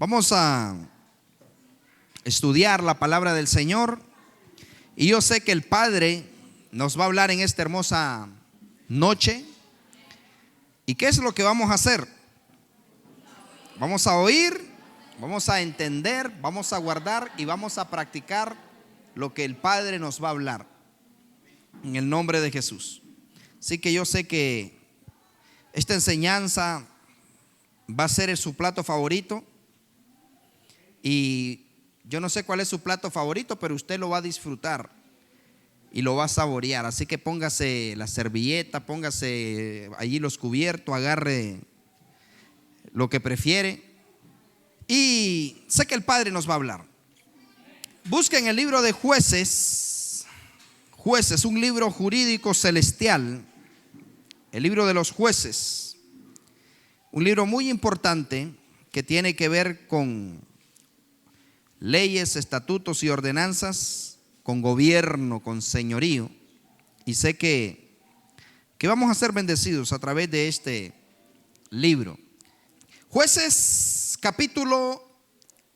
Vamos a estudiar la palabra del Señor y yo sé que el Padre nos va a hablar en esta hermosa noche. ¿Y qué es lo que vamos a hacer? Vamos a oír, vamos a entender, vamos a guardar y vamos a practicar lo que el Padre nos va a hablar en el nombre de Jesús. Así que yo sé que esta enseñanza va a ser su plato favorito. Y yo no sé cuál es su plato favorito, pero usted lo va a disfrutar y lo va a saborear. Así que póngase la servilleta, póngase allí los cubiertos, agarre lo que prefiere. Y sé que el Padre nos va a hablar. Busquen el libro de Jueces, un libro jurídico celestial, el libro de los jueces, un libro muy importante que tiene que ver con leyes, estatutos y ordenanzas, con gobierno, con señorío. Y sé que vamos a ser bendecidos a través de este libro. Jueces capítulo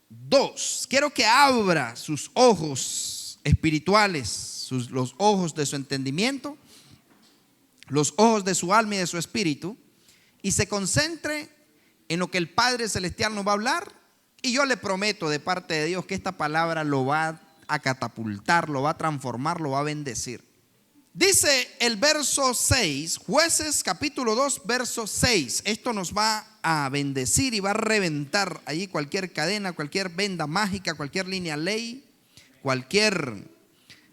2. Quiero que abra sus ojos espirituales, los ojos de su entendimiento, los ojos de su alma y de su espíritu, y se concentre en lo que el Padre Celestial nos va a hablar. Y yo le prometo de parte de Dios que esta palabra lo va a catapultar, lo va a transformar, lo va a bendecir. Dice el verso 6, Jueces capítulo 2, verso 6. Esto nos va a bendecir y va a reventar allí cualquier cadena, cualquier venda mágica, cualquier línea ley, cualquier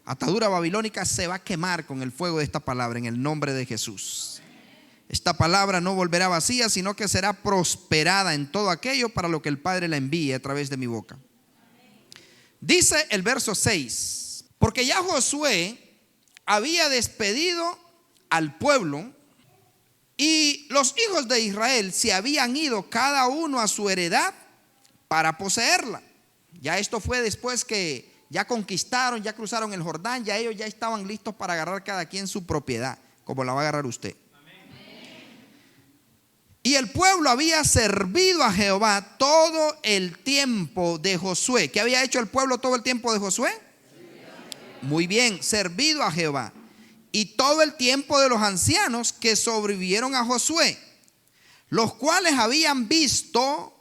atadura babilónica se va a quemar con el fuego de esta palabra en el nombre de Jesús. Esta palabra no volverá vacía, sino que será prosperada en todo aquello para lo que el Padre la envíe a través de mi boca. Dice el verso 6, porque ya Josué había despedido al pueblo y los hijos de Israel se habían ido cada uno a su heredad para poseerla. Ya esto fue después que ya conquistaron, ya cruzaron el Jordán, ya ellos ya estaban listos para agarrar cada quien su propiedad, como la va a agarrar usted. Y el pueblo había servido a Jehová todo el tiempo de Josué. ¿Qué había hecho el pueblo todo el tiempo de Josué? Muy bien, servido a Jehová. Y todo el tiempo de los ancianos que sobrevivieron a Josué, los cuales habían visto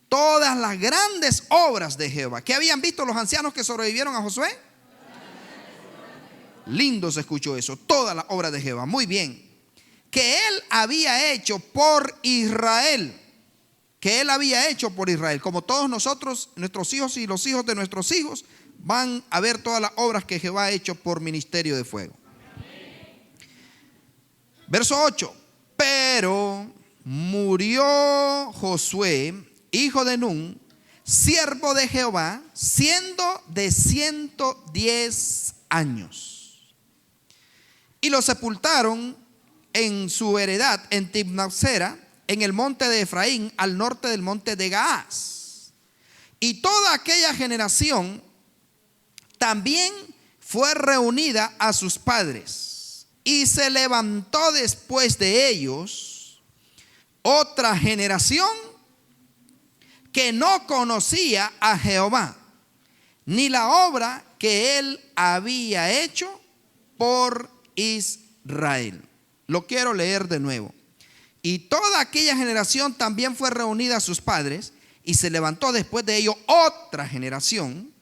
todas las grandes obras de Jehová. ¿Qué habían visto los ancianos que sobrevivieron a Josué? Lindo se escuchó eso, todas las obras de Jehová. Muy bien. Que él había hecho por Israel. Que él había hecho por Israel. Como todos nosotros, nuestros hijos y los hijos de nuestros hijos van a ver todas las obras que Jehová ha hecho por ministerio de fuego. Verso 8. Pero murió Josué, hijo de Nun, siervo de Jehová, siendo de 110 años. Y lo sepultaron en su heredad en Timnat-Sera, en el monte de Efraín, al norte del monte de Gaás. Y toda aquella generación también fue reunida a sus padres. Y se levantó después de ellos otra generación que no conocía a Jehová, ni la obra que él había hecho por Israel. Lo quiero leer de nuevo. Y toda aquella generación también fue reunida a sus padres, y se levantó después de ello otra generación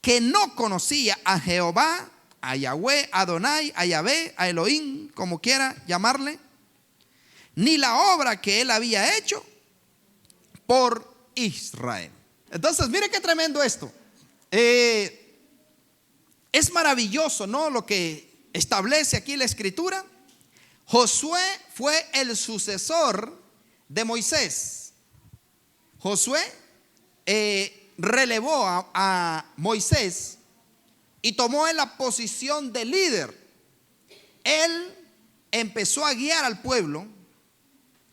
que no conocía a Jehová, a Yahweh, a Adonai, a Yahvé, a Elohim, como quiera llamarle, ni la obra que él había hecho por Israel. Entonces, mire qué tremendo esto. Es maravilloso, ¿no? Lo que establece aquí la Escritura. Josué fue el sucesor de Moisés. Josué relevó a Moisés y tomó en la posición de líder. Él empezó a guiar al pueblo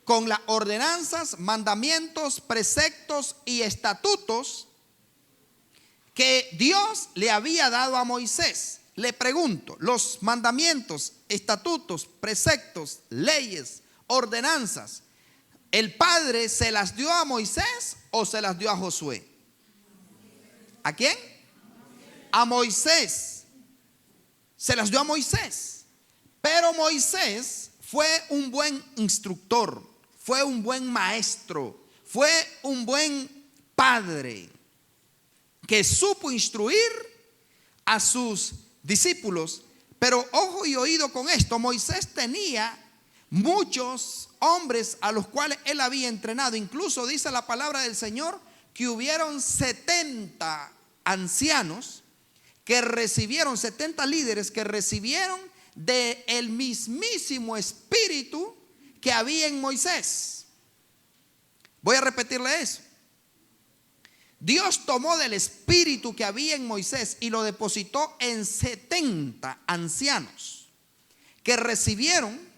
con las ordenanzas, mandamientos, preceptos y estatutos que Dios le había dado a Moisés. Le pregunto, los mandamientos, estatutos, preceptos, leyes, ordenanzas, ¿El Padre se las dio a Moisés o se las dio a Josué? ¿A quién? A Moisés. Se las dio a Moisés. Pero Moisés fue un buen instructor, fue un buen maestro, fue un buen padre que supo instruir a sus discípulos. Pero ojo y oído con esto, Moisés tenía muchos hombres a los cuales él había entrenado. Incluso dice la palabra del Señor que hubieron 70 ancianos que recibieron, 70 líderes que recibieron del mismísimo espíritu que había en Moisés. Voy a repetirle eso. Dios tomó del espíritu que había en Moisés y lo depositó en 70 ancianos que recibieron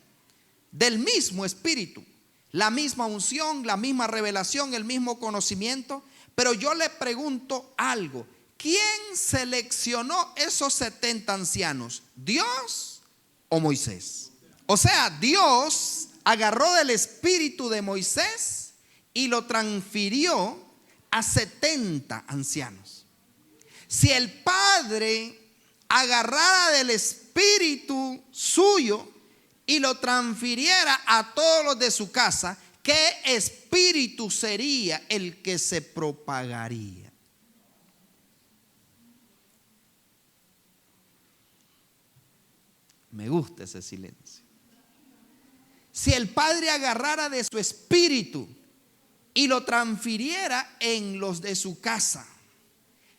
del mismo espíritu, la misma unción, la misma revelación, el mismo conocimiento. Pero yo le pregunto algo: ¿quién seleccionó esos 70 ancianos? ¿Dios o Moisés? O sea, Dios agarró del espíritu de Moisés y lo transfirió a 70 ancianos. Si el Padre agarrara del espíritu suyo y lo transfiriera a todos los de su casa, ¿qué espíritu sería el que se propagaría? Me gusta ese silencio. Si el Padre agarrara de su espíritu y lo transfiriera en los de su casa,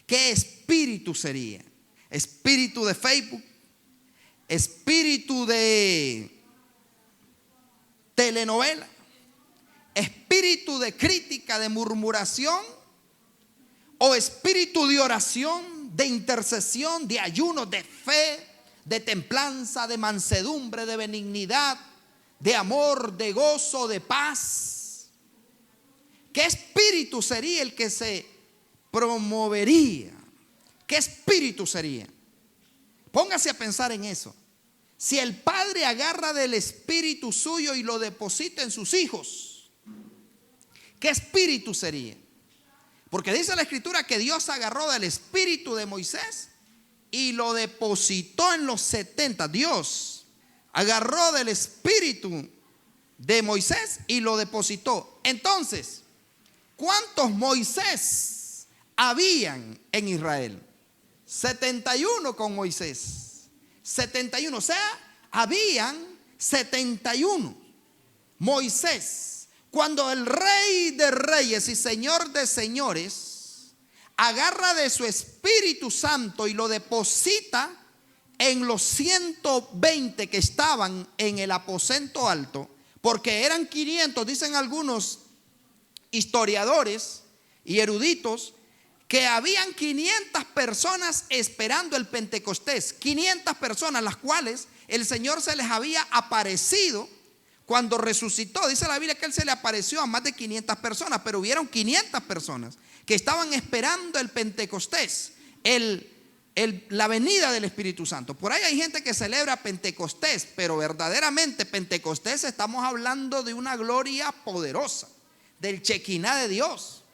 ¿qué espíritu sería? ¿Espíritu de Facebook? ¿Espíritu de telenovela? ¿Espíritu de crítica, de murmuración? ¿O espíritu de oración, de intercesión, de ayuno, de fe, de templanza, de mansedumbre, de benignidad, de amor, de gozo, de paz? ¿Qué espíritu sería el que se promovería? ¿Qué espíritu sería? Póngase a pensar en eso. Si el Padre agarra del espíritu suyo y lo deposita en sus hijos, ¿qué espíritu sería? Porque dice la Escritura que Dios agarró del espíritu de Moisés y lo depositó en los 70. Dios agarró del espíritu de Moisés y lo depositó. Entonces, ¿cuántos Moisés habían en Israel? 71 con Moisés. 71, o sea, habían 71. Moisés, cuando el Rey de Reyes y Señor de Señores agarra de su Espíritu Santo y lo deposita en los 120 que estaban en el aposento alto, porque eran 500, dicen algunos historiadores y eruditos, que habían 500 personas esperando el Pentecostés. 500 personas, las cuales el Señor se les había aparecido cuando resucitó. Dice la Biblia que Él se le apareció a más de 500 personas, pero hubieron 500 personas que estaban esperando el Pentecostés, la venida del Espíritu Santo. Por ahí hay gente que celebra Pentecostés, pero verdaderamente Pentecostés estamos hablando de una gloria poderosa, del Chequiná de Dios,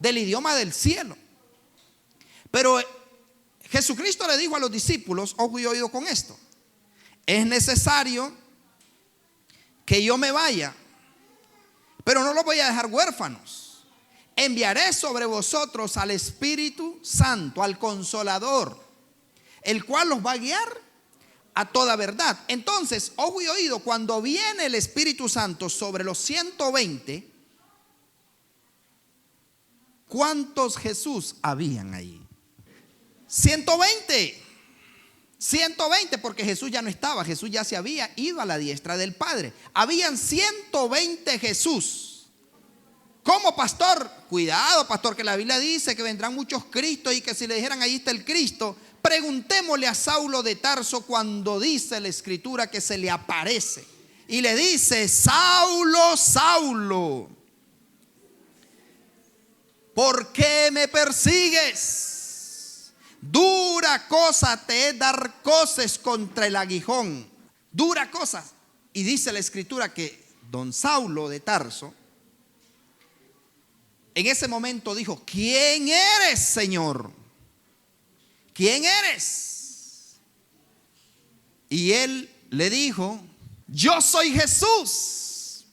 del idioma del cielo. Pero Jesucristo le dijo a los discípulos, ojo y oído con esto: es necesario que yo me vaya, pero no los voy a dejar huérfanos. Enviaré sobre vosotros al Espíritu Santo, al Consolador, el cual los va a guiar a toda verdad. Entonces, ojo y oído, cuando viene el Espíritu Santo sobre los 120, ¿cuántos Jesús habían ahí? 120. 120, porque Jesús ya no estaba. Jesús ya se había ido a la diestra del Padre. Habían 120 Jesús. ¿Cómo, pastor? Cuidado, pastor, que la Biblia dice que vendrán muchos Cristos y que si le dijeran ahí está el Cristo, preguntémosle a Saulo de Tarso cuando dice la Escritura que se le aparece y le dice: Saulo, Saulo, ¿por qué me persigues? Dura cosa te es dar coces contra el aguijón. Dura cosa. Y dice la Escritura que don Saulo de Tarso, en ese momento dijo: ¿quién eres, Señor? ¿Quién eres? Y él le dijo: yo soy Jesús,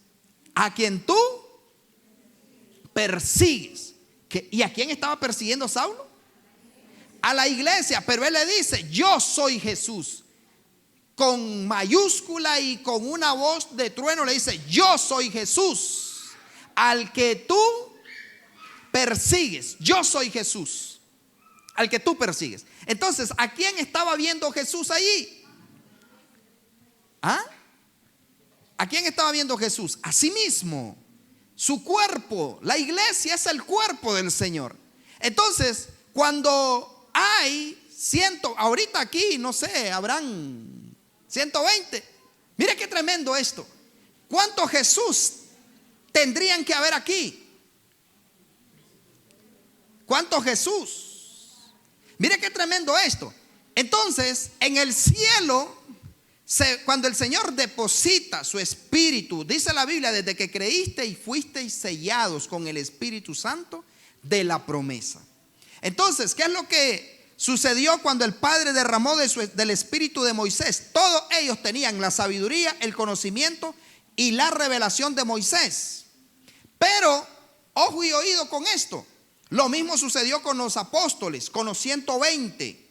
a quien tú persigues. ¿Y a quién estaba persiguiendo Saulo? A la iglesia. Pero él le dice: yo soy Jesús, con mayúscula y con una voz de trueno le dice: yo soy Jesús, al que tú persigues. Yo soy Jesús, al que tú persigues. Entonces, ¿a quién estaba viendo Jesús allí? ¿Ah? ¿A quién estaba viendo Jesús? A sí mismo, su cuerpo. La iglesia es el cuerpo del Señor. Entonces, cuando hay ahorita aquí, no sé, habrán 120. Mire qué tremendo esto. ¿Cuántos Jesús tendrían que haber aquí? ¿Cuántos Jesús? Mire qué tremendo esto. Entonces, en el cielo, cuando el Señor deposita su Espíritu, dice la Biblia: desde que creíste y fuisteis sellados con el Espíritu Santo de la promesa. Entonces, ¿qué es lo que sucedió cuando el Padre derramó del Espíritu de Moisés? Todos ellos tenían la sabiduría, el conocimiento y la revelación de Moisés. Pero, ojo y oído con esto, lo mismo sucedió con los apóstoles, con los 120.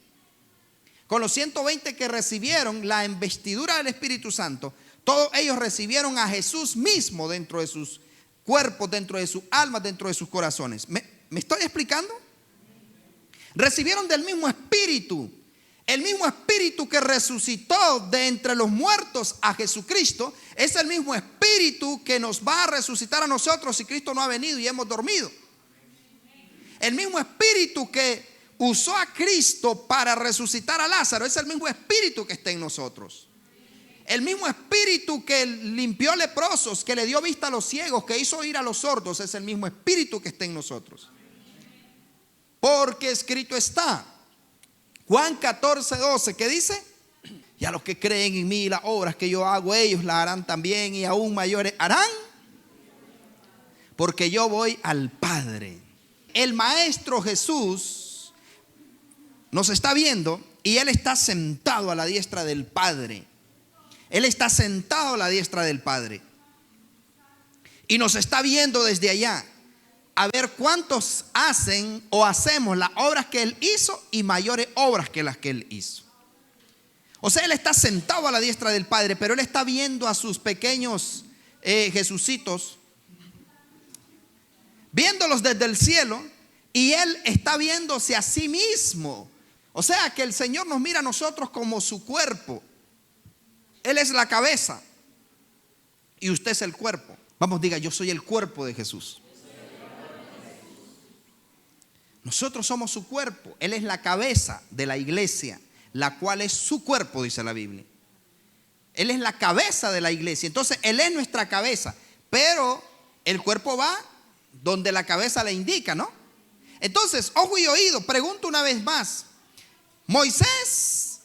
Con los 120 que recibieron la investidura del Espíritu Santo, todos ellos recibieron a Jesús mismo dentro de sus cuerpos, dentro de sus almas, dentro de sus corazones. ¿Me estoy explicando? Recibieron del mismo Espíritu. El mismo Espíritu que resucitó de entre los muertos a Jesucristo es el mismo Espíritu que nos va a resucitar a nosotros si Cristo no ha venido y hemos dormido. El mismo Espíritu que usó a Cristo para resucitar a Lázaro es el mismo Espíritu que está en nosotros. El mismo Espíritu que limpió leprosos, que le dio vista a los ciegos, que hizo oír a los sordos, es el mismo Espíritu que está en nosotros. Porque escrito está, Juan 14:12, ¿qué dice? Y a los que creen en mí, las obras que yo hago, ellos las harán también, y aún mayores harán, porque yo voy al Padre. El Maestro Jesús nos está viendo y Él está sentado a la diestra del Padre. Él está sentado a la diestra del Padre y nos está viendo desde allá, a ver cuántos hacen o hacemos las obras que Él hizo y mayores obras que las que Él hizo. O sea, Él está sentado a la diestra del Padre, pero Él está viendo a sus pequeños Jesucitos, viéndolos desde el cielo, y Él está viéndose a sí mismo. O sea que el Señor nos mira a nosotros como su cuerpo. Él es la cabeza y usted es el cuerpo. Vamos, diga: yo soy el cuerpo de Jesús. Nosotros somos su cuerpo. Él es la cabeza de la iglesia, la cual es su cuerpo, dice la Biblia. Él es la cabeza de la iglesia. Entonces Él es nuestra cabeza, pero el cuerpo va donde la cabeza le indica, ¿no? Entonces, ojo y oído, pregunto una vez más. Moisés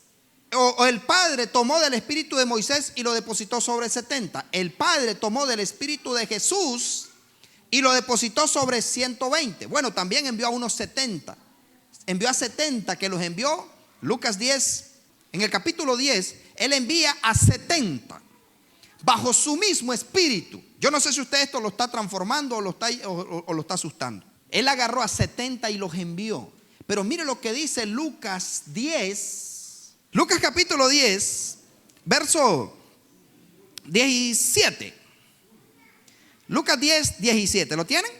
o el Padre tomó del espíritu de Moisés y lo depositó sobre 70. El Padre tomó del espíritu de Jesús y lo depositó sobre 120. Bueno, también envió a unos 70. Envió a 70, que los envió. Lucas 10, en el capítulo 10, Él envía a 70 bajo su mismo espíritu. Yo no sé si usted esto lo está transformando o lo está asustando. Él agarró a 70 y los envió. Pero mire lo que dice Lucas 10. Lucas capítulo 10, verso 17. Lucas 10, 17. ¿Lo tienen?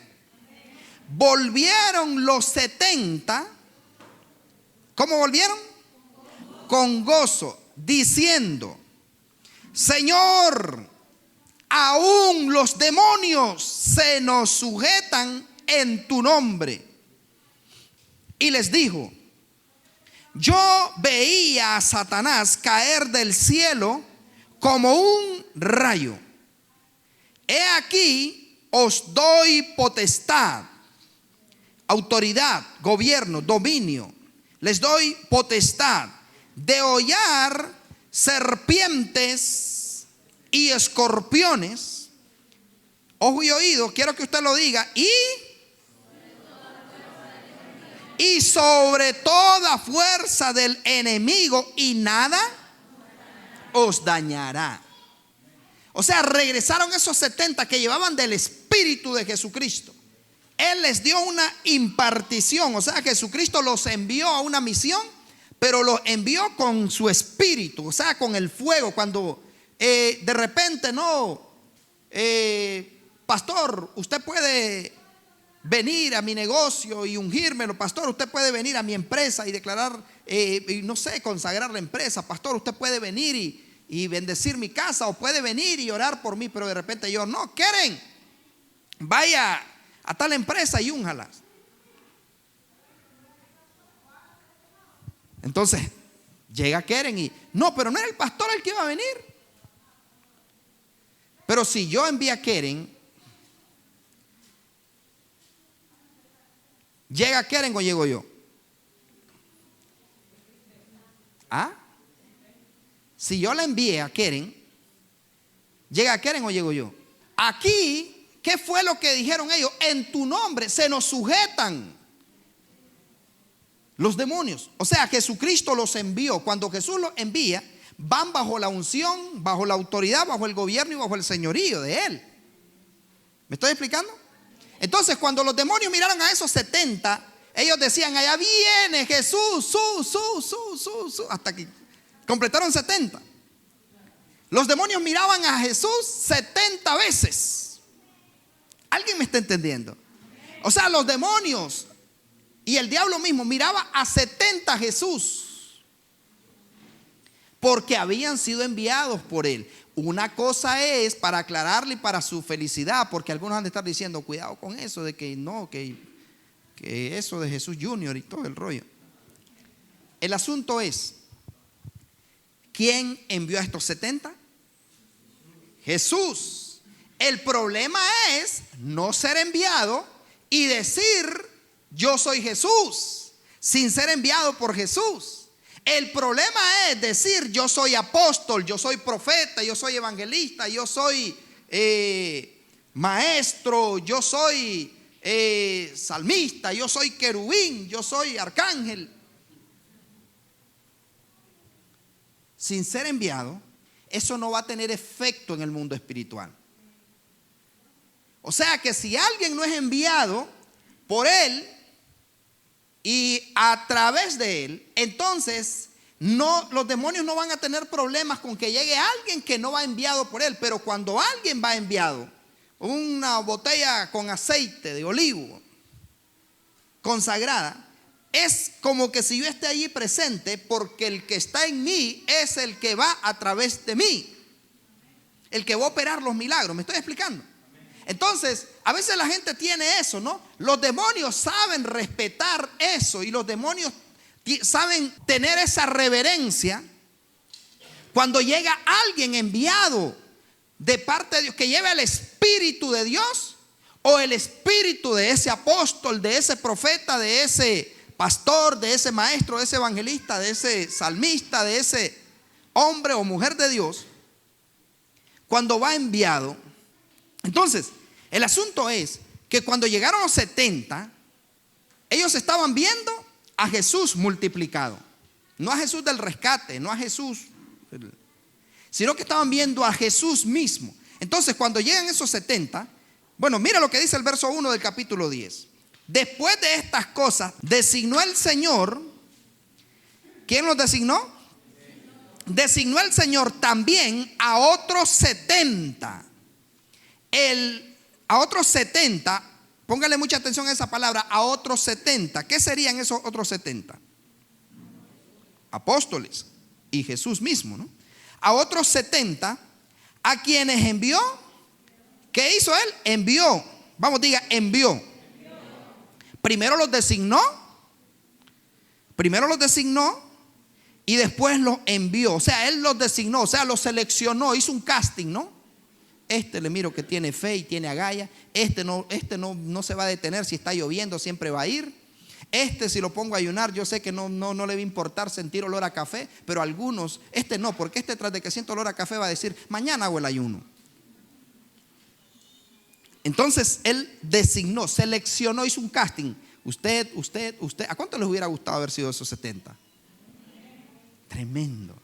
Volvieron los 70. ¿Cómo volvieron? Con gozo, diciendo: Señor, aún los demonios se nos sujetan en tu nombre. Y les dijo: yo veía a Satanás caer del cielo como un rayo. He aquí, os doy potestad, autoridad, gobierno, dominio. Les doy potestad de hollar serpientes y escorpiones ojo y oído, quiero que usted lo diga, y sobre toda fuerza del enemigo, y nada os dañará. O sea, regresaron esos 70 que llevaban del Espíritu de Jesucristo. Él les dio una impartición, o sea, Jesucristo los envió a una misión, pero los envió con su Espíritu, o sea, con el fuego. Cuando de repente pastor, usted puede venir a mi negocio y ungírmelo. Pastor, usted puede venir a mi empresa y declarar, no sé, consagrar la empresa. Pastor, usted puede venir y bendecir mi casa, o puede venir y orar por mí. Pero de repente yo, no, quieren, vaya a tal empresa y únjalas. Entonces llega Keren y, no, pero no era el pastor el que iba a venir. Pero si yo envío a Keren, ¿llega Keren o llego yo? ¿Ah? Si yo la envié a Keren, ¿llega Keren o llego yo? Aquí, ¿qué fue lo que dijeron ellos? En tu nombre se nos sujetan los demonios. O sea, Jesucristo los envió. Cuando Jesús los envía, van bajo la unción, bajo la autoridad, bajo el gobierno y bajo el señorío de Él. ¿Me estoy explicando? Entonces, cuando los demonios miraron a esos 70, ellos decían, allá viene Jesús, hasta que completaron 70. Los demonios miraban a Jesús 70 veces. ¿Alguien me está entendiendo? O sea, los demonios y el diablo mismo miraba a 70 a Jesús, porque habían sido enviados por Él. Una cosa es para aclararle y para su felicidad, porque algunos han de estar diciendo, cuidado con eso de que no, que eso de Jesús Junior y todo el rollo. El asunto es, ¿quién envió a estos 70? Jesús. El problema es no ser enviado y decir, yo soy Jesús, sin ser enviado por Jesús. El problema es decir, yo soy apóstol, yo soy profeta, yo soy evangelista, yo soy maestro, yo soy salmista, yo soy querubín, yo soy arcángel. Sin ser enviado, eso no va a tener efecto en el mundo espiritual. O sea que si alguien no es enviado por Él y a través de Él, entonces los demonios no van a tener problemas con que llegue alguien que no va enviado por Él. Pero cuando alguien va enviado, una botella con aceite de olivo consagrada, es como que si yo esté allí presente, porque el que está en mí es el que va a través de mí, el que va a operar los milagros. ¿Me estoy explicando? Entonces, a veces la gente tiene eso, ¿no? Los demonios saben respetar eso, y los demonios saben tener esa reverencia cuando llega alguien enviado de parte de Dios, que lleva el Espíritu de Dios o el espíritu de ese apóstol, de ese profeta, de ese pastor, de ese maestro, de ese evangelista, de ese salmista, de ese hombre o mujer de Dios. Cuando va enviado, entonces el asunto es que cuando llegaron los 70, ellos estaban viendo a Jesús multiplicado, no a Jesús del rescate, no a Jesús, sino que estaban viendo a Jesús mismo. Entonces, cuando llegan esos 70, bueno, mira lo que dice el verso 1 del capítulo 10. Después de estas cosas, designó el Señor. ¿Quién los designó? Designó el Señor también a otros 70. A otros 70, póngale mucha atención a esa palabra, a otros 70. ¿Qué serían esos otros 70? Apóstoles y Jesús mismo, ¿no? A otros 70, a quienes envió. ¿Qué hizo Él? Envió. Vamos, diga, envió. Primero los designó. Y después los envió. O sea, Él los designó, o sea, los seleccionó, hizo un casting, ¿no? Le miro que tiene fe y tiene agallas. No se va a detener si está lloviendo, siempre va a ir. Si lo pongo a ayunar, yo sé que no le va a importar sentir olor a café. Pero algunos, no, porque tras de que siento olor a café va a decir, mañana hago el ayuno. Entonces él designó, seleccionó, hizo un casting. Usted, ¿a cuánto les hubiera gustado haber sido esos 70? Tremendo.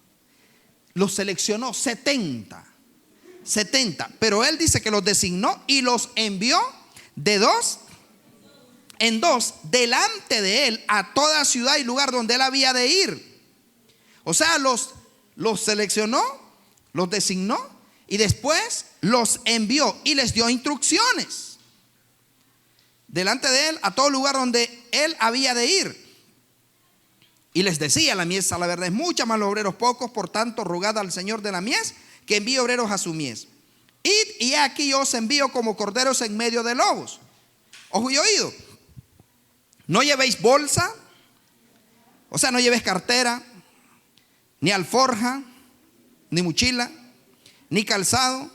Los seleccionó 70, pero él dice que los designó y los envió de dos en dos delante de él a toda ciudad y lugar donde él había de ir. O sea, los seleccionó, los designó y después los envió y les dio instrucciones delante de él a todo lugar donde él había de ir. Y les decía: la mies, la verdad, es mucha, mas los obreros pocos. Por tanto, rogad al Señor de la mies que envíe obreros a su mies. Id, y aquí yo os envío como corderos en medio de lobos. Ojo y oído. No llevéis bolsa, o sea, no llevéis cartera, ni alforja, ni mochila, ni calzado,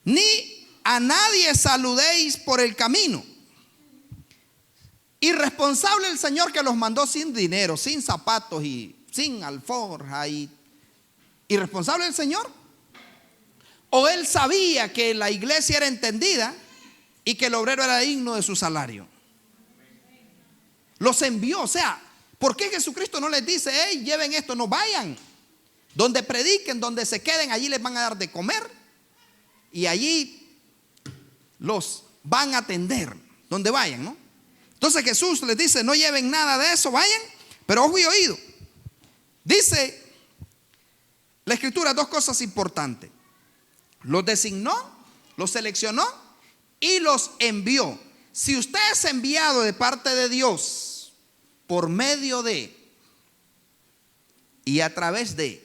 ni a nadie saludéis por el camino. Irresponsable el Señor que los mandó sin dinero, sin zapatos y sin alforja. ¿Irresponsable el Señor? ¿O él sabía que la iglesia era entendida y que el obrero era digno de su salario? Los envió. O sea, ¿por qué Jesucristo no les dice: hey, lleven esto, no vayan? Donde prediquen, donde se queden, allí les van a dar de comer y allí los van a atender donde vayan, ¿no? Entonces Jesús les dice: no lleven nada de eso, vayan. Pero ojo y oído, dice la Escritura dos cosas importantes: los designó, los seleccionó y los envió. Si usted es enviado de parte de Dios por medio de y a través de,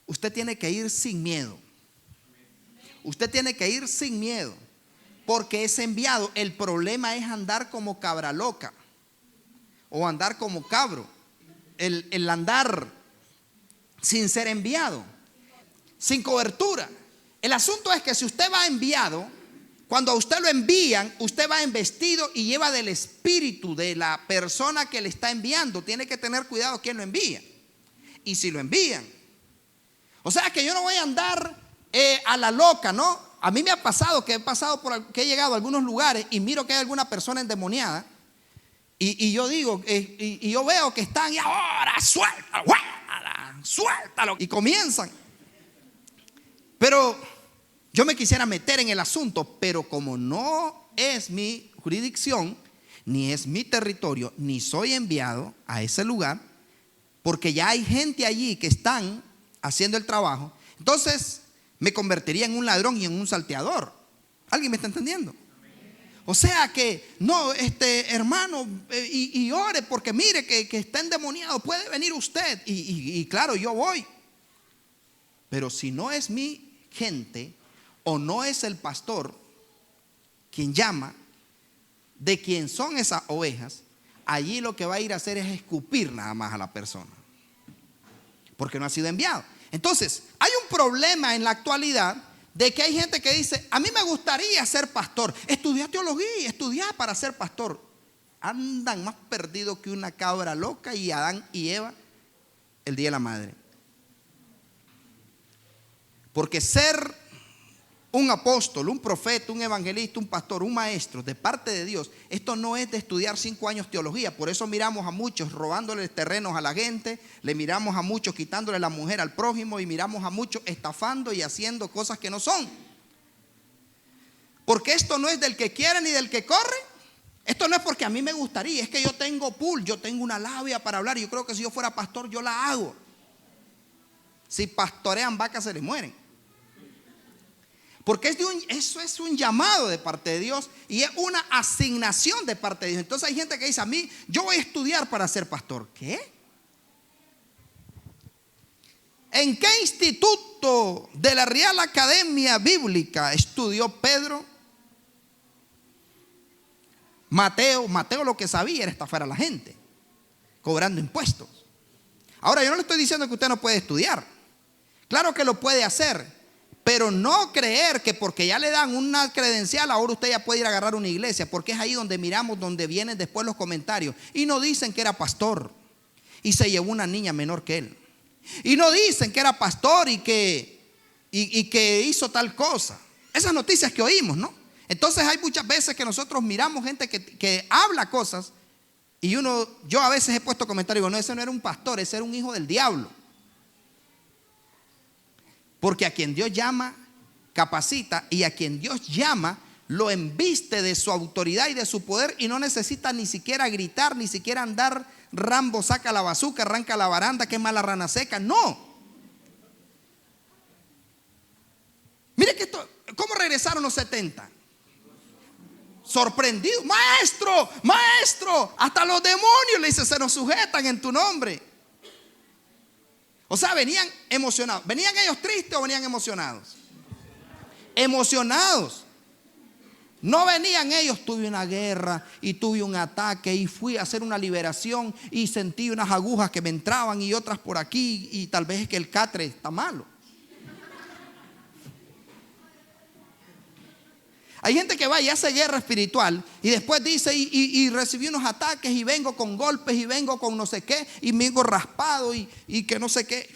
usted tiene que ir sin miedo. Usted tiene que ir sin miedo, porque es enviado. El problema es andar como cabra loca o andar como cabro, el andar sin ser enviado, sin cobertura. El asunto es que si usted va enviado, cuando a usted lo envían, usted va investido y lleva del espíritu de la persona que le está enviando. Tiene que tener cuidado quién lo envía y si lo envían. O sea que yo no voy a andar a la loca, ¿no? A mí me ha pasado que he llegado a algunos lugares y miro que hay alguna persona endemoniada y yo digo, y yo veo que están y ahora suéltalo, y comienzan. Pero yo me quisiera meter en el asunto, pero como no es mi jurisdicción, ni es mi territorio, ni soy enviado a ese lugar, porque ya hay gente allí que están haciendo el trabajo, entonces me convertiría en un ladrón y en un salteador. ¿Alguien me está entendiendo? O sea que no, hermano, y ore, porque mire que está endemoniado, puede venir usted y claro, yo voy. Pero si no es mi gente o no es el pastor quien llama, de quien son esas ovejas, allí lo que va a ir a hacer es escupir nada más a la persona, porque no ha sido enviado. Entonces, hay un problema en la actualidad de que hay gente que dice: a mí me gustaría ser pastor, estudiar teología, estudiar para ser pastor. Andan más perdidos que una cabra loca y Adán y Eva el día de la madre. Porque ser un apóstol, un profeta, un evangelista, un pastor, un maestro de parte de Dios, esto no es de estudiar 5 años teología. Por eso miramos a muchos robándole terrenos a la gente, le miramos a muchos quitándole la mujer al prójimo y miramos a muchos estafando y haciendo cosas que no son. Porque esto no es del que quiere ni del que corre. Esto no es porque a mí me gustaría, es que yo tengo yo tengo una labia para hablar y yo creo que si yo fuera pastor yo la hago. Si pastorean vacas se les mueren. Porque eso es un llamado de parte de Dios y es una asignación de parte de Dios. Entonces hay gente que dice: a mí, yo voy a estudiar para ser pastor. ¿Qué? ¿En qué instituto de la Real Academia Bíblica estudió Pedro? Mateo lo que sabía era estafar a la gente, cobrando impuestos. Ahora, yo no le estoy diciendo que usted no puede estudiar. Claro que lo puede hacer. Pero no creer que porque ya le dan una credencial, ahora usted ya puede ir a agarrar una iglesia, porque es ahí donde miramos, donde vienen después los comentarios. Y no dicen que era pastor y se llevó una niña menor que él. Y no dicen que era pastor y que hizo tal cosa. Esas noticias que oímos, ¿no? Entonces hay muchas veces que nosotros miramos gente que habla cosas y yo a veces he puesto comentarios y digo, no, ese no era un pastor, ese era un hijo del diablo. Porque a quien Dios llama, capacita, y a quien Dios llama, lo embiste de su autoridad y de su poder, y no necesita ni siquiera gritar, ni siquiera andar Rambo saca la bazuca, arranca la baranda, quema la rana seca. No. Mire que esto, ¿cómo regresaron los 70? Sorprendidos. Maestro, maestro, hasta los demonios, le dice, se nos sujetan en tu nombre. O sea, venían emocionados. ¿Venían ellos tristes o venían emocionados? Emocionados. No venían ellos, tuve una guerra y tuve un ataque y fui a hacer una liberación y sentí unas agujas que me entraban y otras por aquí, y tal vez es que el catre está malo. Hay gente que va y hace guerra espiritual y después dice y recibí unos ataques y vengo con golpes y vengo con no sé qué y vengo raspado y que no sé qué.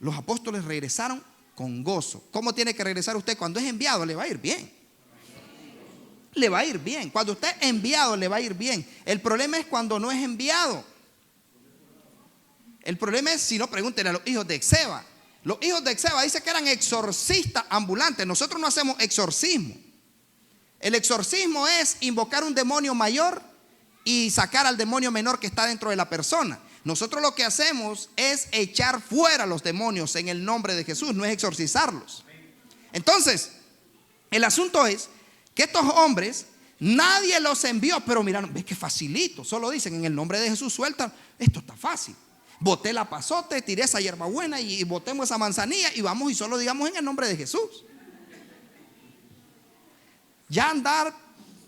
Los apóstoles regresaron con gozo. ¿Cómo tiene que regresar usted? Cuando es enviado le va a ir bien. Le va a ir bien. Cuando usted es enviado le va a ir bien. El problema es cuando no es enviado. El problema es, si no, pregúntenle a los hijos de Exeba. Los hijos de Exeba dice que eran exorcistas ambulantes. Nosotros no hacemos exorcismo. El exorcismo es invocar un demonio mayor y sacar al demonio menor que está dentro de la persona. Nosotros lo que hacemos es echar fuera los demonios en el nombre de Jesús, no es exorcizarlos. Entonces, el asunto es que estos hombres, nadie los envió, pero miraron, ves que facilito, solo dicen en el nombre de Jesús, suelta, esto está fácil. Boté la pasote, tiré esa hierbabuena y botemos esa manzanilla y vamos y solo digamos en el nombre de Jesús. Ya andar,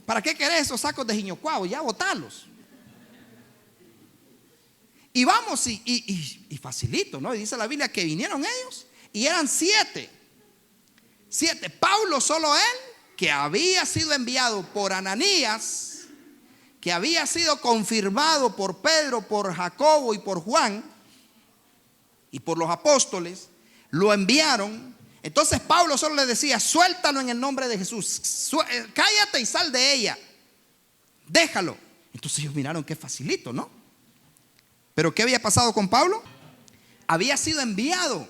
¿para qué querés esos sacos de jiñocuavo? Ya botalos. Y vamos y facilito, ¿no? Y dice la Biblia que vinieron ellos y eran 7. Pablo, solo él, que había sido enviado por Ananías, que había sido confirmado por Pedro, por Jacobo y por Juan y por los apóstoles, lo enviaron. Entonces Pablo solo le decía, suéltalo en el nombre de Jesús, cállate y sal de ella, déjalo. Entonces ellos miraron qué facilito, ¿no? Pero ¿qué había pasado con Pablo? Había sido enviado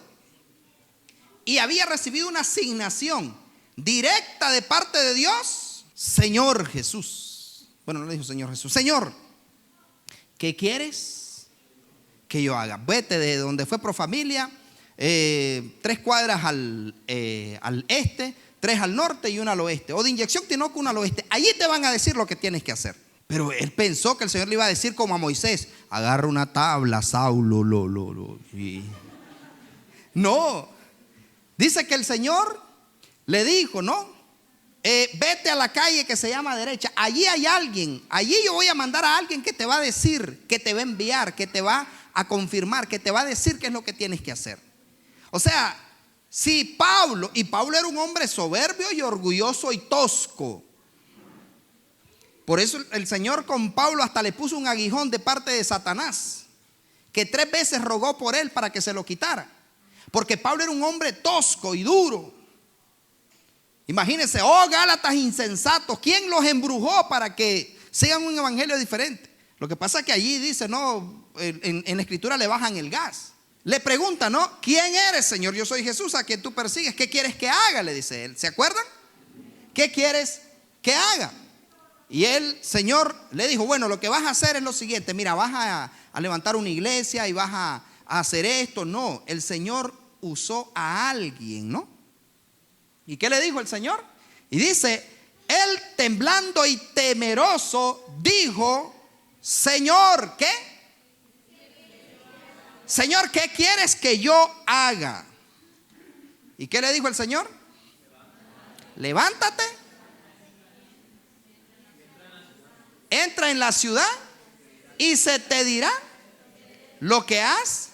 y había recibido una asignación directa de parte de Dios. Señor Jesús, bueno, no le dijo Señor Jesús, Señor, ¿qué quieres que yo haga? Vete de donde fue Profamilia, 3 cuadras al este, 3 al norte y 1 al oeste, o de Inyección Tinoco 1 al oeste. Allí te van a decir lo que tienes que hacer. Pero él pensó que el Señor le iba a decir como a Moisés, agarra una tabla, Saulo, No, dice que el Señor le dijo, no, vete a la calle que se llama derecha, allí hay alguien, allí yo voy a mandar a alguien que te va a decir, que te va a enviar, que te va a confirmar, que te va a decir qué es lo que tienes que hacer. O sea, si Pablo era un hombre soberbio y orgulloso y tosco. Por eso el Señor con Pablo hasta le puso un aguijón de parte de Satanás, que 3 veces rogó por él para que se lo quitara. Porque Pablo era un hombre tosco y duro. Imagínense, oh Gálatas insensatos, ¿quién los embrujó para que sigan un evangelio diferente? Lo que pasa es que allí dice, no, en la escritura le bajan el gas. Le pregunta, ¿no? ¿Quién eres, Señor? Yo soy Jesús a quien tú persigues. ¿Qué quieres que haga? Le dice él. ¿Se acuerdan? ¿Qué quieres que haga? Y el Señor le dijo, bueno, lo que vas a hacer es lo siguiente. Mira, vas a levantar una iglesia y vas a hacer esto. No, el Señor usó a alguien, ¿no? ¿Y qué le dijo el Señor? Y dice, él temblando y temeroso dijo, Señor, ¿qué? Señor, ¿qué quieres que yo haga? ¿Y qué le dijo el Señor? Levántate, entra en la ciudad y se te dirá lo que has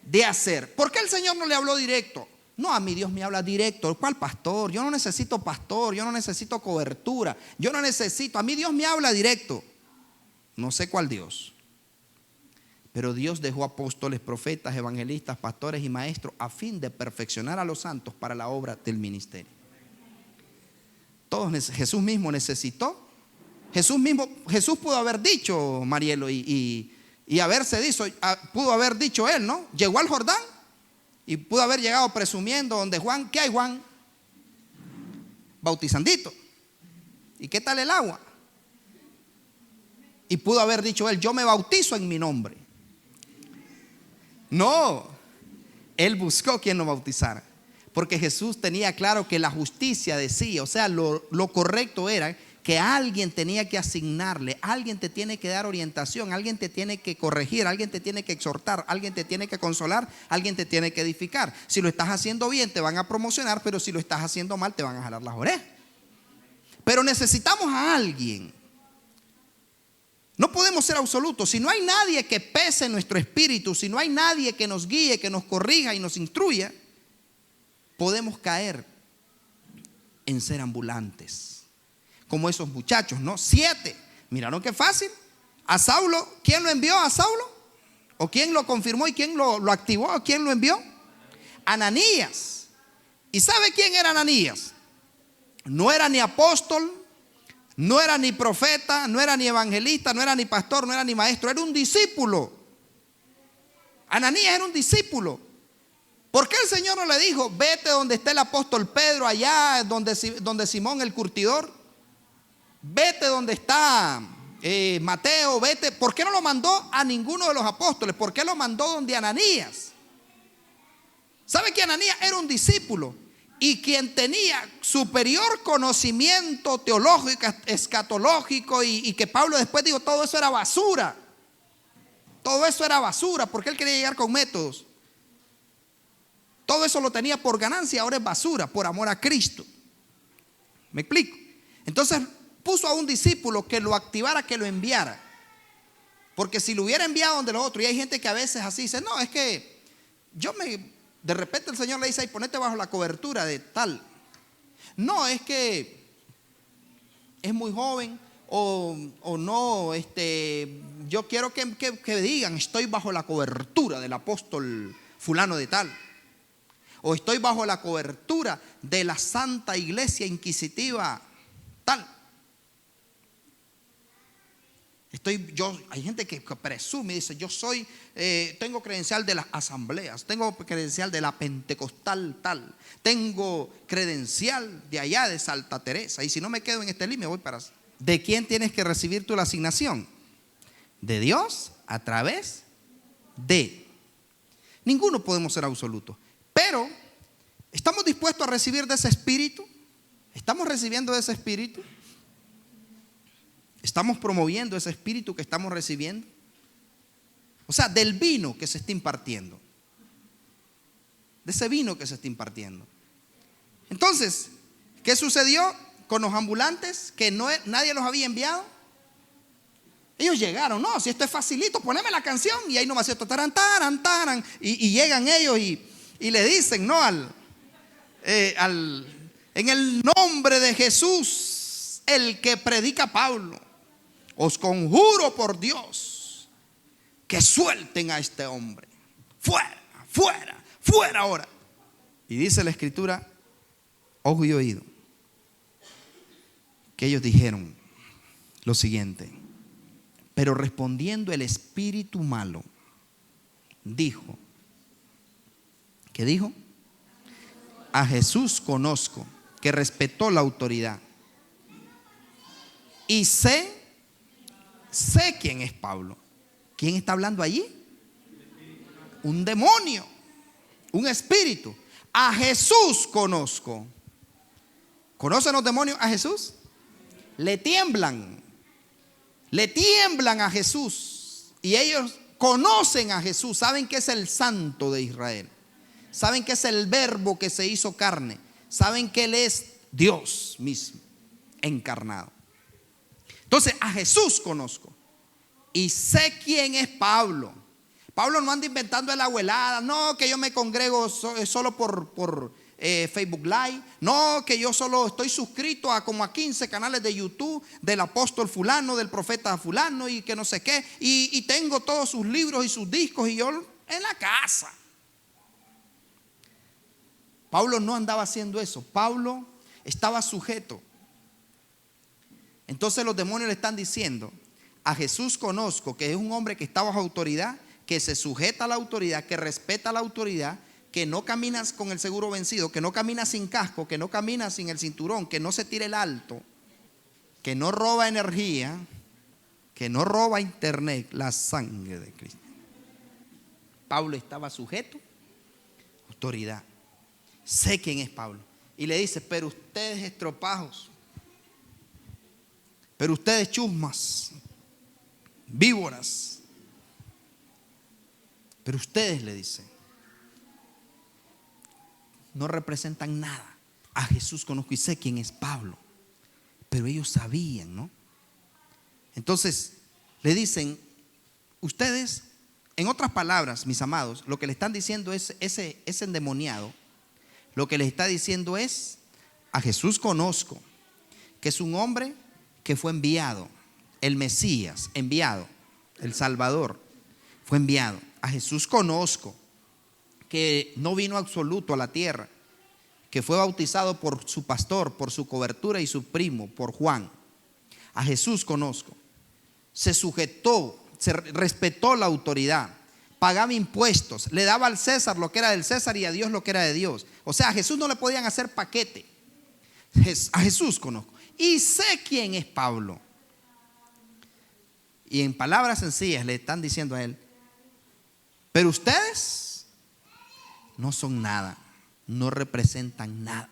de hacer. ¿Por qué el Señor no le habló directo? No, a mí Dios me habla directo. ¿Cuál pastor? Yo no necesito pastor, yo no necesito cobertura, a mí Dios me habla directo. No sé cuál Dios. Pero Dios dejó apóstoles, profetas, evangelistas, pastores y maestros a fin de perfeccionar a los santos para la obra del ministerio. Jesús mismo necesitó. Jesús pudo haber dicho, Marielo, y haberse dicho, pudo haber dicho él, ¿no? Llegó al Jordán y pudo haber llegado presumiendo donde Juan. ¿Qué hay, Juan? Bautizandito. ¿Y qué tal el agua? Y pudo haber dicho él, yo me bautizo en mi nombre. No, él buscó quien lo bautizara, porque Jesús tenía claro que la justicia decía, o sea, lo correcto era que alguien tenía que asignarle, alguien te tiene que dar orientación, alguien te tiene que corregir, alguien te tiene que exhortar, alguien te tiene que consolar, alguien te tiene que edificar. Si lo estás haciendo bien te van a promocionar, pero si lo estás haciendo mal te van a jalar las orejas. Pero necesitamos a alguien. No podemos ser absolutos. Si no hay nadie que pese nuestro espíritu, si no hay nadie que nos guíe, que nos corrija y nos instruya, podemos caer en ser ambulantes, como esos muchachos, ¿no? 7. Miraron qué fácil. A Saulo, ¿quién lo envió a Saulo? ¿O quién lo confirmó y quién lo activó? ¿O quién lo envió? Ananías. ¿Y sabe quién era Ananías? No era ni apóstol, no era ni profeta, no era ni evangelista, no era ni pastor, no era ni maestro, era un discípulo. Ananías era un discípulo. ¿Por qué el Señor no le dijo, vete donde está el apóstol Pedro, allá donde Simón el curtidor? Vete donde está Mateo, vete. ¿Por qué no lo mandó a ninguno de los apóstoles? ¿Por qué lo mandó donde Ananías? ¿Sabe que Ananías era un discípulo? Y quien tenía superior conocimiento teológico, escatológico, y que Pablo después dijo, todo eso era basura. Todo eso era basura, porque él quería llegar con métodos. Todo eso lo tenía por ganancia, ahora es basura, por amor a Cristo. ¿Me explico? Entonces puso a un discípulo que lo activara, que lo enviara. Porque si lo hubiera enviado donde los otros, y hay gente que a veces así dice, no, es que de repente el Señor le dice, ponete bajo la cobertura de tal. No, es que es muy joven, o no, yo quiero que digan, estoy bajo la cobertura del apóstol fulano de tal, o estoy bajo la cobertura de la Santa Iglesia Inquisitiva tal. Hay gente que presume y dice, yo soy, tengo credencial de las asambleas, tengo credencial de la pentecostal tal, tengo credencial de allá de Santa Teresa, y si no me quedo en me voy para... ¿De quién tienes que recibir tú la asignación? De Dios a través de... Ninguno podemos ser absolutos, pero ¿estamos dispuestos a recibir de ese espíritu? ¿Estamos recibiendo de ese espíritu? ¿Estamos promoviendo ese espíritu que estamos recibiendo? O sea, del vino que se está impartiendo. De ese vino que se está impartiendo. Entonces, ¿qué sucedió con los ambulantes que nadie los había enviado? Ellos llegaron, no, si esto es facilito, poneme la canción. Y ahí nomás esto, taran, taran, taran. Y llegan ellos y le dicen, no, en el nombre de Jesús, el que predica Pablo, os conjuro por Dios que suelten a este hombre. Fuera, fuera, fuera ahora. Y dice la escritura, ojo y oído, que ellos dijeron lo siguiente: pero respondiendo el espíritu malo, dijo, ¿qué dijo? A Jesús conozco, que respetó la autoridad, y sé quién es Pablo. ¿Quién está hablando allí? Un demonio, un espíritu. A Jesús conozco. ¿Conocen los demonios a Jesús? Le tiemblan a Jesús. Y ellos conocen a Jesús, saben que es el Santo de Israel, saben que es el Verbo que se hizo carne, saben que Él es Dios mismo encarnado. Entonces, a Jesús conozco y sé quién es Pablo. Pablo no anda inventando la abuelada, no, que yo me congrego solo por Facebook Live. No, que yo solo estoy suscrito a como a 15 canales de YouTube del apóstol fulano, del profeta fulano y que no sé qué. Y tengo todos sus libros y sus discos y yo en la casa. Pablo no andaba haciendo eso. Pablo estaba sujeto. Entonces los demonios le están diciendo: a Jesús conozco, que es un hombre que está bajo autoridad, que se sujeta a la autoridad, que respeta la autoridad, que no camina con el seguro vencido, que no camina sin casco, que no camina sin el cinturón, que no se tira el alto, que no roba energía, que no roba internet, la sangre de Cristo. Pablo estaba sujeto a autoridad. Sé quién es Pablo. Y le dice: pero ustedes estropajos, pero ustedes chusmas, víboras, pero ustedes, le dice, no representan nada. A Jesús conozco y sé quién es Pablo. Pero ellos sabían, ¿no? Entonces le dicen: ustedes, en otras palabras, mis amados, lo que le están diciendo es ese endemoniado. Lo que les está diciendo es: a Jesús conozco, que es un hombre que fue enviado, el Mesías, enviado, el Salvador, fue enviado. A Jesús conozco, que no vino absoluto a la tierra, que fue bautizado por su pastor, por su cobertura y su primo, por Juan. A Jesús conozco. Se sujetó, se respetó la autoridad, pagaba impuestos, le daba al César lo que era del César y a Dios lo que era de Dios. O sea, a Jesús no le podían hacer paquete. A Jesús conozco. Y sé quién es Pablo. Y en palabras sencillas le están diciendo a él: pero ustedes no son nada, no representan nada.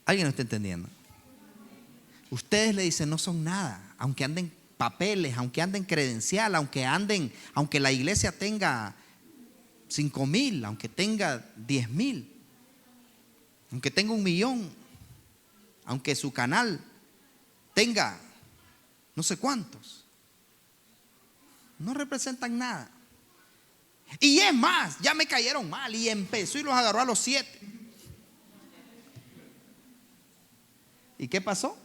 ¿Alguien no está entendiendo? Ustedes, le dicen, no son nada, aunque anden papeles, aunque anden credencial, aunque la iglesia tenga 5,000, aunque tenga 10,000, aunque tenga 1,000,000, aunque su canal tenga no sé cuántos, no representan nada. Y es más, ya me cayeron mal y empezó y los agarró a los 7. ¿Y qué pasó?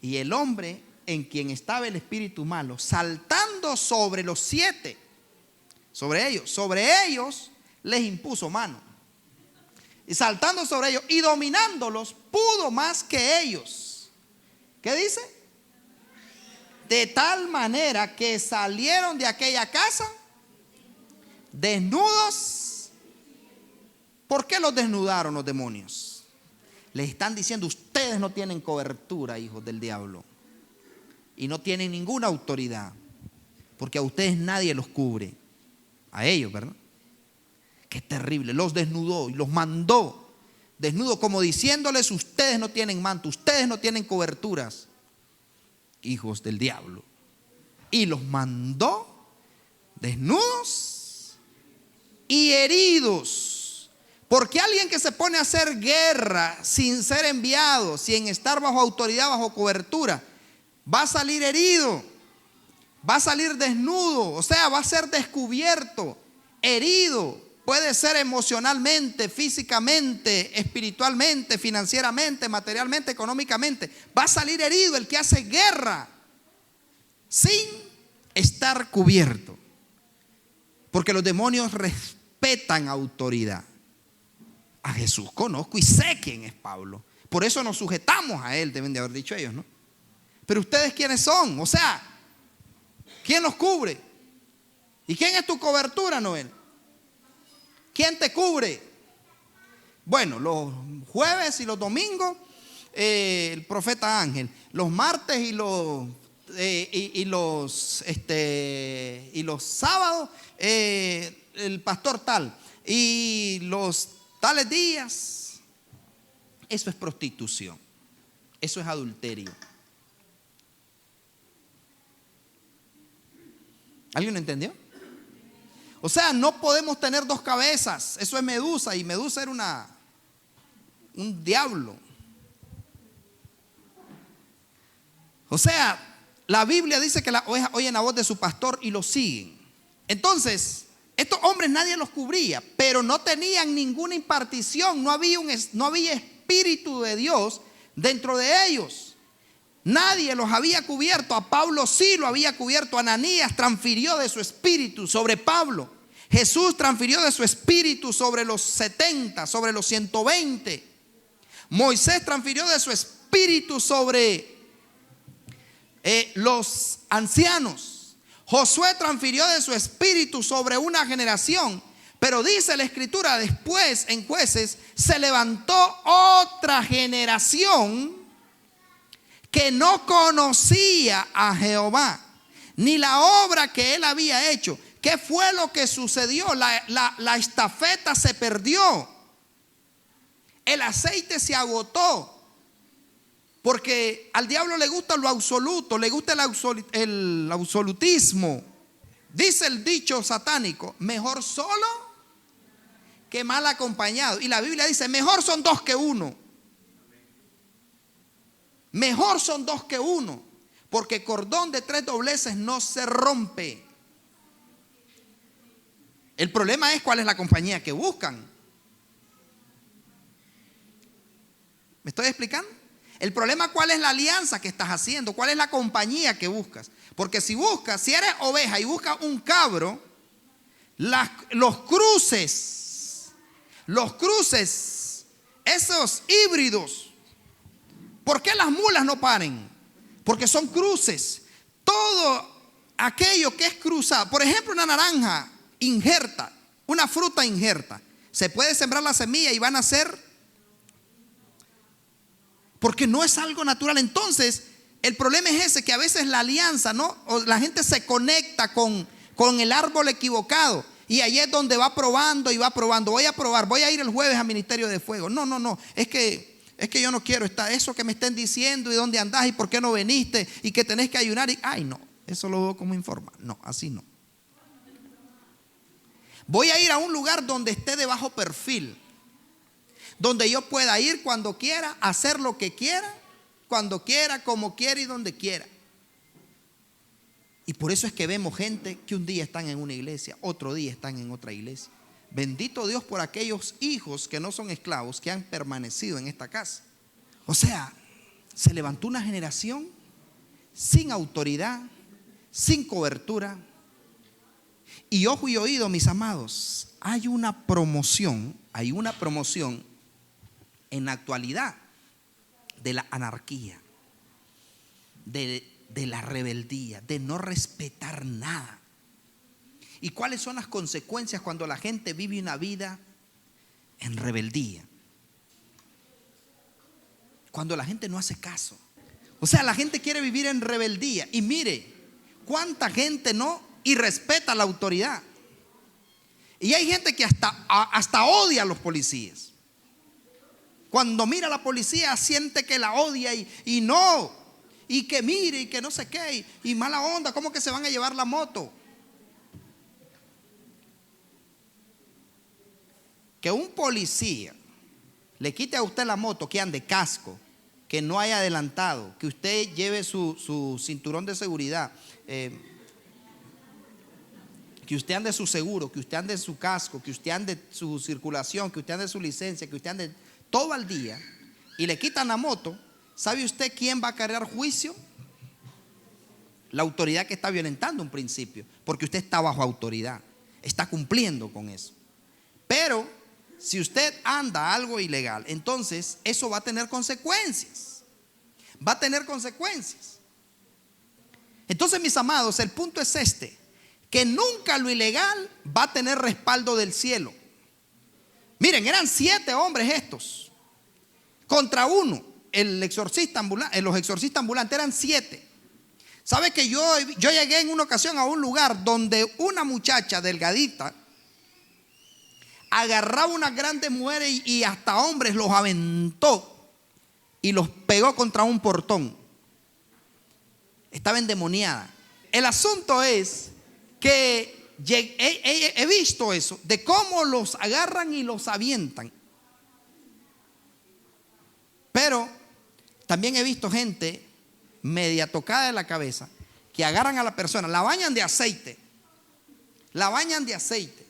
Y el hombre en quien estaba el espíritu malo, saltando sobre los 7, sobre ellos les impuso mano. Y saltando sobre ellos y dominándolos, pudo más que ellos. ¿Qué dice? De tal manera que salieron de aquella casa desnudos. ¿Por qué los desnudaron los demonios? Les están diciendo: ustedes no tienen cobertura, hijos del diablo, y no tienen ninguna autoridad, porque a ustedes nadie los cubre. A ellos, ¿verdad? Qué terrible. Los desnudó y los mandó desnudos, como diciéndoles: ustedes no tienen manto, ustedes no tienen coberturas, hijos del diablo. Y los mandó desnudos y heridos. Porque alguien que se pone a hacer guerra sin ser enviado, sin estar bajo autoridad, bajo cobertura, va a salir herido, va a salir desnudo, o sea, va a ser descubierto, herido. Puede ser emocionalmente, físicamente, espiritualmente, financieramente, materialmente, económicamente. Va a salir herido el que hace guerra sin estar cubierto. Porque los demonios respetan autoridad. A Jesús conozco y sé quién es Pablo. Por eso nos sujetamos a él, deben de haber dicho ellos, ¿no? Pero ustedes, ¿quiénes son? O sea, ¿quién los cubre? ¿Y quién es tu cobertura, Noel? ¿Quién te cubre? Bueno, los jueves y los domingos, el profeta Ángel. Los martes y los sábados, el pastor tal. Y los tales días, eso es prostitución, eso es adulterio. ¿Alguien lo entendió? O sea, no podemos tener dos cabezas. Eso es Medusa, y Medusa era un diablo. O sea, la Biblia dice que las ovejas oyen la voz de su pastor y lo siguen. Entonces, estos hombres nadie los cubría, pero no tenían ninguna impartición, no había espíritu de Dios dentro de ellos. Nadie los había cubierto. A Pablo sí lo había cubierto. Ananías transfirió de su espíritu sobre Pablo. Jesús transfirió de su espíritu sobre los 70, sobre los 120. Moisés transfirió de su espíritu sobre los ancianos. Josué transfirió de su espíritu sobre una generación. Pero dice la escritura, después en Jueces se levantó otra generación que no conocía a Jehová, ni la obra que él había hecho. ¿Qué fue lo que sucedió? La estafeta se perdió. El aceite se agotó. Porque al diablo le gusta lo absoluto, le gusta el absolutismo. Dice el dicho satánico, mejor solo que mal acompañado. Y la Biblia dice, mejor son dos que uno. Mejor son dos que uno. Porque cordón de 3 dobleces no se rompe. El problema es cuál es la compañía que buscan. ¿Me estoy explicando? El problema cuál es la alianza que estás haciendo, cuál es la compañía que buscas. Porque si eres oveja y buscas un cabro, los cruces, esos híbridos, ¿por qué las mulas no paren? Porque son cruces. Todo aquello que es cruzado, por ejemplo una naranja injerta, una fruta injerta, se puede sembrar la semilla y van a ser, porque no es algo natural. Entonces el problema es ese, que a veces la alianza, ¿no? O la gente se conecta con el árbol equivocado, y ahí es donde va probando y va probando. Voy a probar, voy a ir el jueves al ministerio de fuego. No, es que yo no quiero estar, eso que me estén diciendo y dónde andás y por qué no veniste y que tenés que ayunar y, ay no, eso lo veo como informa. No, así no. Voy a ir a un lugar donde esté de bajo perfil, donde yo pueda ir cuando quiera, hacer lo que quiera, cuando quiera, como quiera y donde quiera. Y por eso es que vemos gente que un día están en una iglesia, otro día están en otra iglesia. Bendito Dios por aquellos hijos que no son esclavos, que han permanecido en esta casa. O sea, se levantó una generación sin autoridad, sin cobertura. Y ojo y oído, mis amados, hay una promoción en la actualidad de la anarquía, de la rebeldía, de no respetar nada. ¿Y cuáles son las consecuencias cuando la gente vive una vida en rebeldía? Cuando la gente no hace caso. O sea, la gente quiere vivir en rebeldía. Y mire, cuánta gente no irrespeta la autoridad. Y hay gente que hasta odia a los policías. Cuando mira a la policía siente que la odia y no, y que mire y que no sé qué, y mala onda, ¿cómo que se van a llevar la moto? Que un policía le quite a usted la moto, que ande casco, que no haya adelantado, que usted lleve su cinturón de seguridad, que usted ande su seguro, que usted ande su casco, que usted ande su circulación, que usted ande su licencia, que usted ande todo al día, y le quitan la moto. ¿Sabe usted quién va a cargar juicio? La autoridad que está violentando un principio, porque usted está bajo autoridad, está cumpliendo con eso. Pero si usted anda algo ilegal, entonces eso va a tener consecuencias. Va a tener consecuencias. Entonces, mis amados, el punto es este: que nunca lo ilegal va a tener respaldo del cielo. Miren, eran 7 hombres estos contra uno. Los exorcistas ambulantes eran 7. ¿Sabe que yo llegué en una ocasión a un lugar donde una muchacha delgadita agarraba unas grandes mujeres y hasta hombres los aventó y los pegó contra un portón? Estaba endemoniada. El asunto es que he visto eso, de cómo los agarran y los avientan. Pero también he visto gente media tocada de la cabeza que agarran a la persona, la bañan de aceite, la bañan de aceite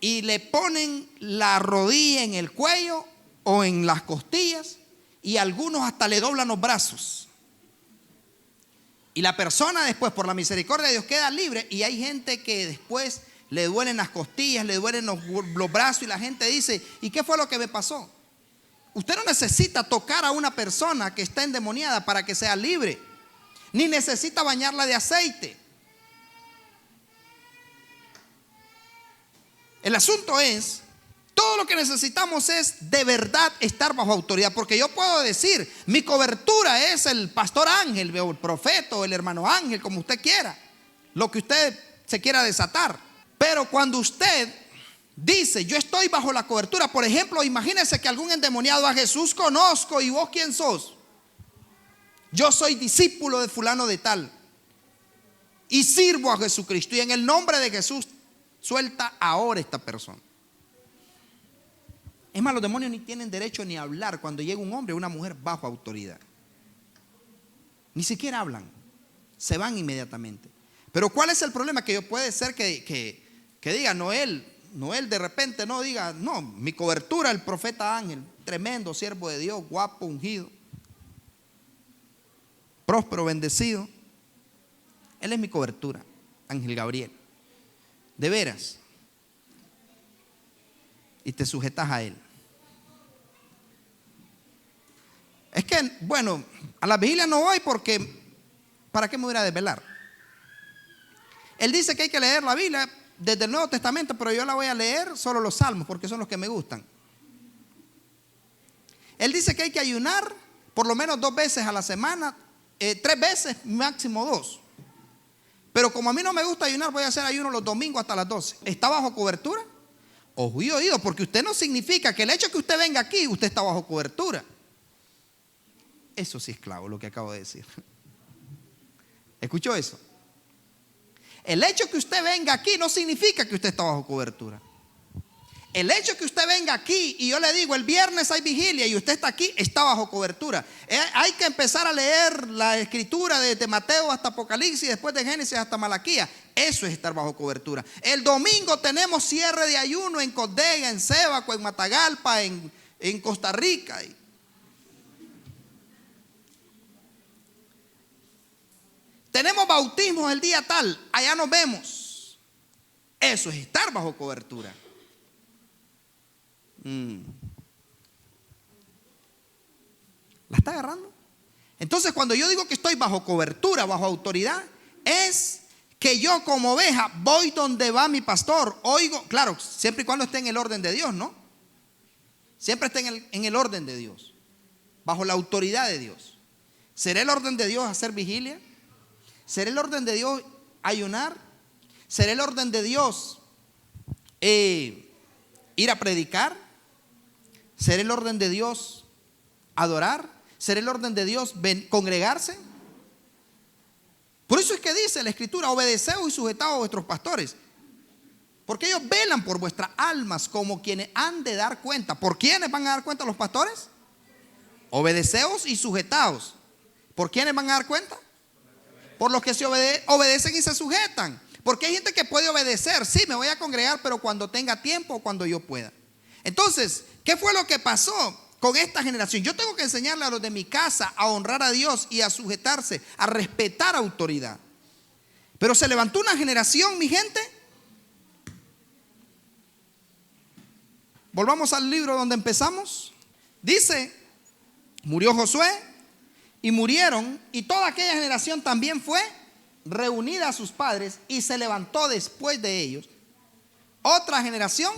y le ponen la rodilla en el cuello o en las costillas, y algunos hasta le doblan los brazos. Y la persona después, por la misericordia de Dios, queda libre. Y hay gente que después le duelen las costillas, le duelen los brazos, y la gente dice: ¿y qué fue lo que me pasó? Usted no necesita tocar a una persona que está endemoniada para que sea libre, ni necesita bañarla de aceite. El asunto es, todo lo que necesitamos es de verdad estar bajo autoridad. Porque yo puedo decir, mi cobertura es el pastor Ángel, o el profeta, o el hermano Ángel, como usted quiera, lo que usted se quiera desatar. Pero cuando usted dice: yo estoy bajo la cobertura, por ejemplo, imagínese que algún endemoniado: a Jesús conozco, ¿y vos quién sos? Yo soy discípulo de fulano de tal y sirvo a Jesucristo, y en el nombre de Jesús suelta ahora esta persona. Es más, los demonios ni tienen derecho ni a hablar cuando llega un hombre o una mujer bajo autoridad. Ni siquiera hablan, se van inmediatamente. Pero ¿cuál es el problema? Que puede ser que diga Noel de repente no diga: no, mi cobertura el profeta Ángel, tremendo siervo de Dios, guapo, ungido, próspero, bendecido. Él es mi cobertura, Ángel Gabriel. De veras. Y te sujetas a él. Es que, bueno, a la vigilia no voy porque ¿para qué me voy a desvelar? Él dice que hay que leer la Biblia desde el Nuevo Testamento, pero yo la voy a leer solo los salmos porque son los que me gustan. Él dice que hay que ayunar por lo menos 2 veces a la semana, 3 veces, máximo 2. Pero como a mí no me gusta ayunar, voy a hacer ayuno los domingos hasta las 12. ¿Está bajo cobertura? Ojo y oído, porque usted no significa que el hecho que usted venga aquí, usted está bajo cobertura. Eso sí es clavo, lo que acabo de decir. ¿Escuchó eso? El hecho que usted venga aquí no significa que usted está bajo cobertura. El hecho que usted venga aquí y yo le digo: el viernes hay vigilia, y usted está aquí, está bajo cobertura. Hay que empezar a leer la escritura desde Mateo hasta Apocalipsis, después de Génesis hasta Malaquía. Eso es estar bajo cobertura. El domingo tenemos cierre de ayuno en Codega, en Sébaco, en Matagalpa, en Costa Rica. Tenemos bautismos el día tal, allá nos vemos. Eso es estar bajo cobertura. ¿La está agarrando? Entonces, cuando yo digo que estoy bajo cobertura, bajo autoridad, es que yo como oveja voy donde va mi pastor. Oigo, claro, siempre y cuando esté en el orden de Dios, ¿no? Siempre esté en el orden de Dios, bajo la autoridad de Dios. ¿Será el orden de Dios hacer vigilia? ¿Será el orden de Dios ayunar? ¿Será el orden de Dios ir a predicar? ¿Será el orden de Dios adorar? ¿Será el orden de Dios congregarse? Por eso es que dice la Escritura: obedeceos y sujetaos a vuestros pastores, porque ellos velan por vuestras almas como quienes han de dar cuenta. ¿Por quiénes van a dar cuenta los pastores? Obedeceos y sujetaos. ¿Por quiénes van a dar cuenta? Por los que se obedecen y se sujetan. Porque hay gente que puede obedecer: sí, me voy a congregar, pero cuando tenga tiempo o cuando yo pueda. Entonces, ¿qué fue lo que pasó con esta generación? Yo tengo que enseñarle a los de mi casa a honrar a Dios y a sujetarse, a respetar autoridad. Pero se levantó una generación, mi gente. Volvamos al libro donde empezamos. Dice: murió Josué y murieron, y toda aquella generación también fue reunida a sus padres, y se levantó después de ellos otra generación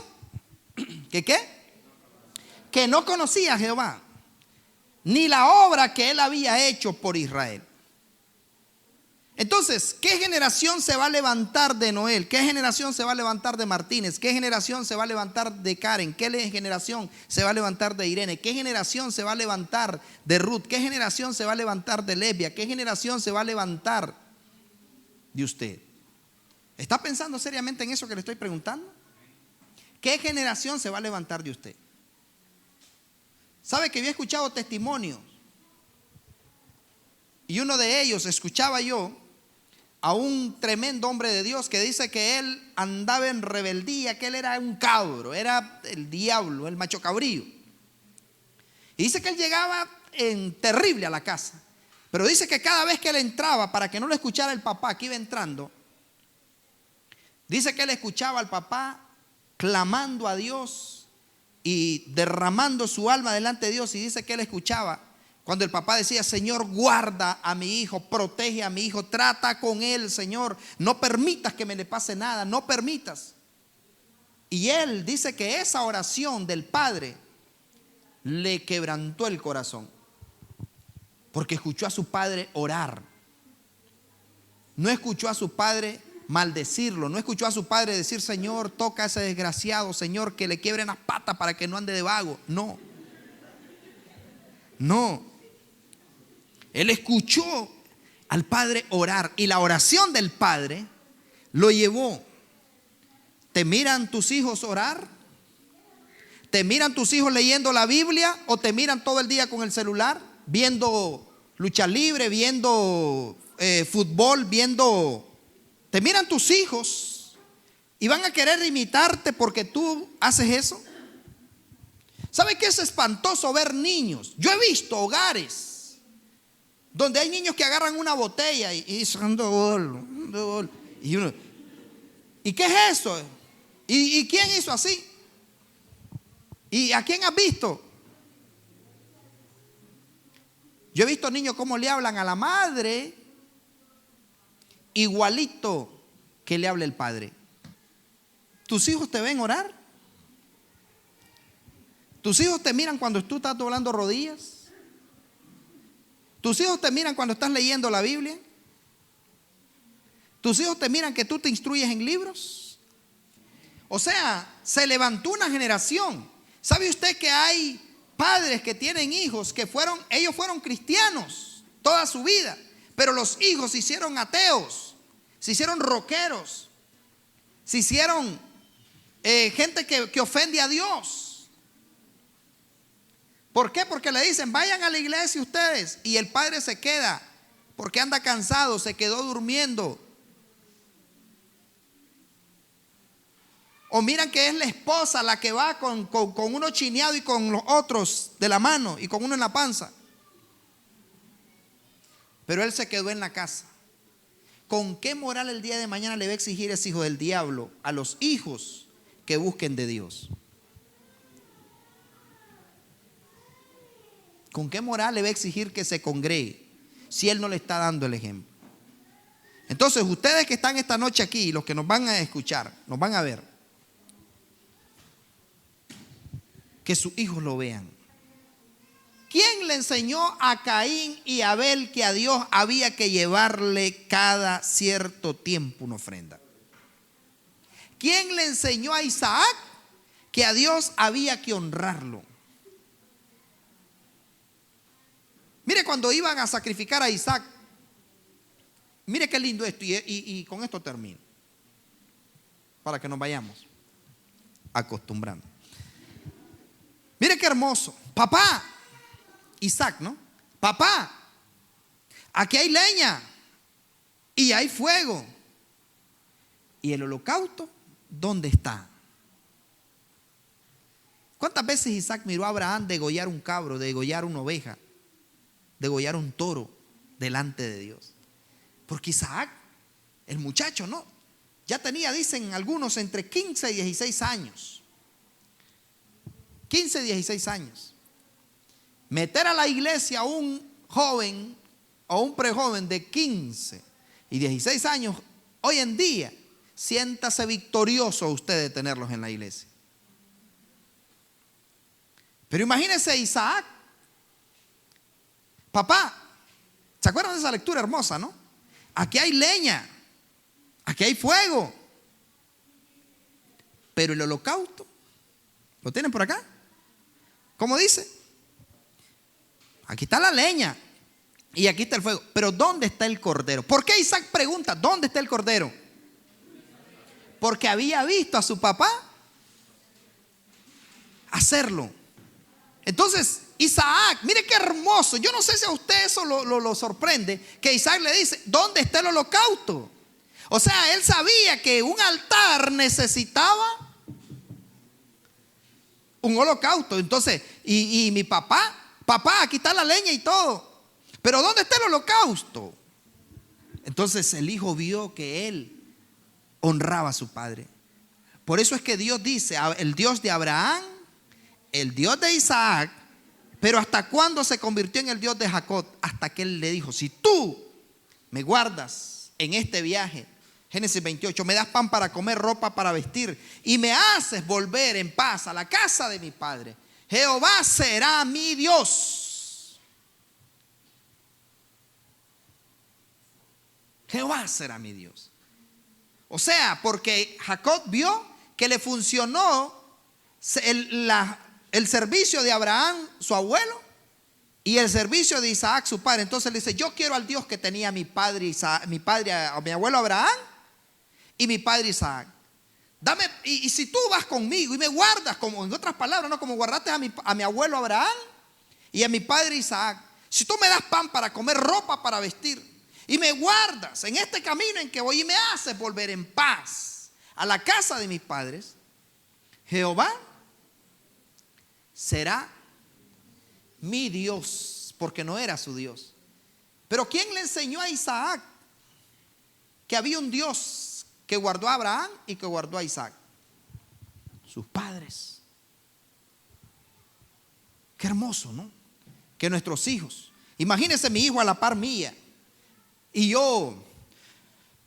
que no conocía a Jehová, ni la obra que él había hecho por Israel. Entonces, ¿qué generación se va a levantar de Noel? ¿Qué generación se va a levantar de Martínez? ¿Qué generación se va a levantar de Karen? ¿Qué generación se va a levantar de Irene? ¿Qué generación se va a levantar de Ruth? ¿Qué generación se va a levantar de Lesbia? ¿Qué generación se va a levantar de usted? ¿Está pensando seriamente en eso que le estoy preguntando? ¿Qué generación se va a levantar de usted? ¿Sabe que había escuchado testimonios? Y uno de ellos escuchaba yo a un tremendo hombre de Dios que dice que él andaba en rebeldía, que él era un cabro, era el diablo, el macho cabrío. Y dice que él llegaba en terrible a la casa. Pero dice que cada vez que él entraba, para que no lo escuchara el papá que iba entrando, dice que él escuchaba al papá clamando a Dios y derramando su alma delante de Dios. Y dice que él escuchaba cuando el papá decía: Señor, guarda a mi hijo, protege a mi hijo, trata con él, Señor, no permitas que me le pase nada, no permitas. Y él dice que esa oración del padre le quebrantó el corazón, porque escuchó a su padre orar. No escuchó a su padre maldecirlo, no escuchó a su padre decir: Señor, toca a ese desgraciado, Señor, que le quiebren las patas para que no ande de vago. No, no. Él escuchó al padre orar, y la oración del padre lo llevó. ¿Te miran tus hijos orar? ¿Te miran tus hijos leyendo la Biblia o te miran todo el día con el celular, viendo lucha libre, viendo fútbol, ¿Te miran tus hijos y van a querer imitarte porque tú haces eso? ¿Sabe qué es espantoso ver niños? Yo he visto hogares donde hay niños que agarran una botella y son gol. ¿Y qué es eso? ¿Y quién hizo así? ¿Y a quién has visto? Yo he visto niños cómo le hablan a la madre, igualito que le habla el padre. ¿Tus hijos te ven orar? ¿Tus hijos te miran cuando tú estás doblando rodillas? ¿Tus hijos te miran cuando estás leyendo la Biblia? ¿Tus hijos te miran que tú te instruyes en libros? O sea, se levantó una generación. ¿Sabe usted que hay padres que tienen hijos que ellos fueron cristianos toda su vida, pero los hijos se hicieron ateos, se hicieron rockeros, se hicieron gente que ofende a Dios? ¿Por qué? Porque le dicen: vayan a la iglesia ustedes, y el padre se queda porque anda cansado, se quedó durmiendo. O miran que es la esposa la que va con uno chineado y con los otros de la mano y con uno en la panza. Pero él se quedó en la casa. ¿Con qué moral el día de mañana le va a exigir ese hijo del diablo a los hijos que busquen de Dios? ¿Con qué moral le va a exigir que se congregue si él no le está dando el ejemplo? Entonces, ustedes que están esta noche aquí, los que nos van a escuchar, nos van a ver, que sus hijos lo vean. ¿Quién le enseñó a Caín y a Abel que a Dios había que llevarle cada cierto tiempo una ofrenda? ¿Quién le enseñó a Isaac que a Dios había que honrarlo? Mire, cuando iban a sacrificar a Isaac, mire qué lindo esto, y con esto termino, para que nos vayamos acostumbrando. Mire qué hermoso. Papá, Isaac, ¿no? Papá, aquí hay leña y hay fuego. ¿Y el holocausto dónde está? ¿Cuántas veces Isaac miró a Abraham degollar un cabro, degollar una oveja, degollar un toro delante de Dios? Porque Isaac, el muchacho, ¿no? Ya tenía, dicen algunos, entre 15 y 16 años. 15, 16 años. Meter a la iglesia a un joven o un prejoven de 15 y 16 años, hoy en día, siéntase victorioso usted de tenerlos en la iglesia. Pero imagínese Isaac. Papá, ¿se acuerdan de esa lectura hermosa, no? Aquí hay leña, aquí hay fuego, pero el holocausto, ¿lo tienen por acá? ¿Cómo dice? Aquí está la leña y aquí está el fuego, pero ¿dónde está el cordero? ¿Por qué Isaac pregunta: ¿dónde está el cordero? Porque había visto a su papá hacerlo. Entonces Isaac, mire qué hermoso. Yo no sé si a usted eso lo sorprende, que Isaac le dice: ¿dónde está el holocausto? O sea, él sabía que un altar necesitaba un holocausto. Entonces, y mi papá, aquí está la leña y todo, pero ¿dónde está el holocausto? Entonces el hijo vio que él honraba a su padre. Por eso es que Dios dice, el Dios de Abraham, el Dios de Isaac. Pero ¿hasta cuándo se convirtió en el Dios de Jacob? Hasta que él le dijo: si tú me guardas en este viaje, Génesis 28, me das pan para comer, ropa para vestir, y me haces volver en paz a la casa de mi padre, Jehová será mi Dios. Jehová será mi Dios. O sea, porque Jacob vio que le funcionó el servicio de Abraham, su abuelo, y el servicio de Isaac, su padre. Entonces le dice: yo quiero al Dios que tenía mi padre Isaac, mi abuelo Abraham y mi padre Isaac. Dame, y si tú vas conmigo y me guardas, como en otras palabras, ¿no? Como guardaste a mi abuelo Abraham y a mi padre Isaac. Si tú me das pan para comer, ropa para vestir, y me guardas en este camino en que voy y me haces volver en paz a la casa de mis padres, Jehová será mi Dios, porque no era su Dios. Pero ¿quién le enseñó a Isaac que había un Dios que guardó a Abraham y que guardó a Isaac? Sus padres. Qué hermoso, ¿no? Que nuestros hijos. Imagínense mi hijo a la par mía. Y yo,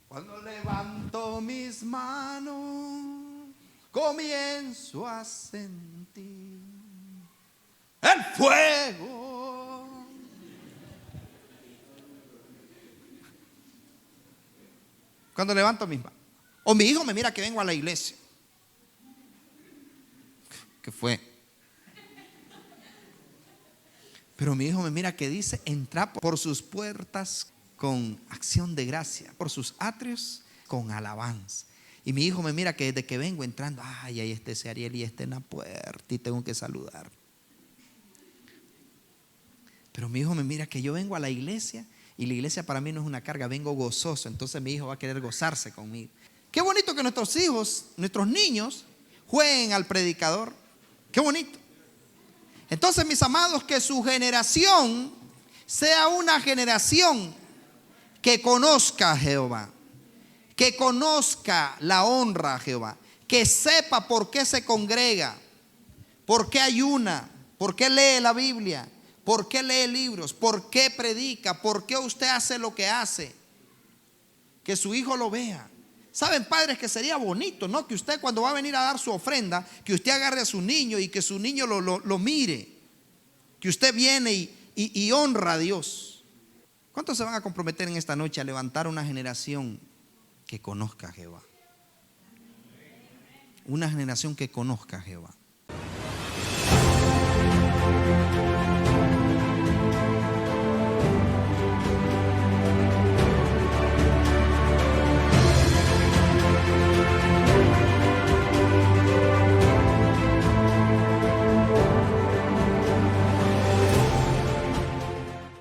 cuando levanto mis manos, comienzo a sentir el fuego. Cuando levanto mis manos. O mi hijo me mira que vengo a la iglesia. ¿Qué fue? Pero mi hijo me mira que dice: entra por sus puertas con acción de gracia, por sus atrios con alabanza. Y mi hijo me mira que desde que vengo entrando, ay, ahí está ese Ariel y está en la puerta y tengo que saludar. Pero mi hijo me mira que yo vengo a la iglesia y la iglesia para mí no es una carga, vengo gozoso. Entonces mi hijo va a querer gozarse conmigo. Qué bonito que nuestros hijos, nuestros niños jueguen al predicador. Qué bonito. Entonces, mis amados, que su generación sea una generación que conozca a Jehová, que conozca la honra a Jehová, que sepa por qué se congrega, por qué ayuna, por qué lee la Biblia, por qué lee libros, por qué predica, por qué usted hace lo que hace. Que su hijo lo vea. Saben, padres, que sería bonito, ¿no? Que usted, cuando va a venir a dar su ofrenda, que usted agarre a su niño y que su niño lo mire. Que usted viene y honra a Dios. ¿Cuántos se van a comprometer en esta noche a levantar una generación que conozca a Jehová? Una generación que conozca a Jehová.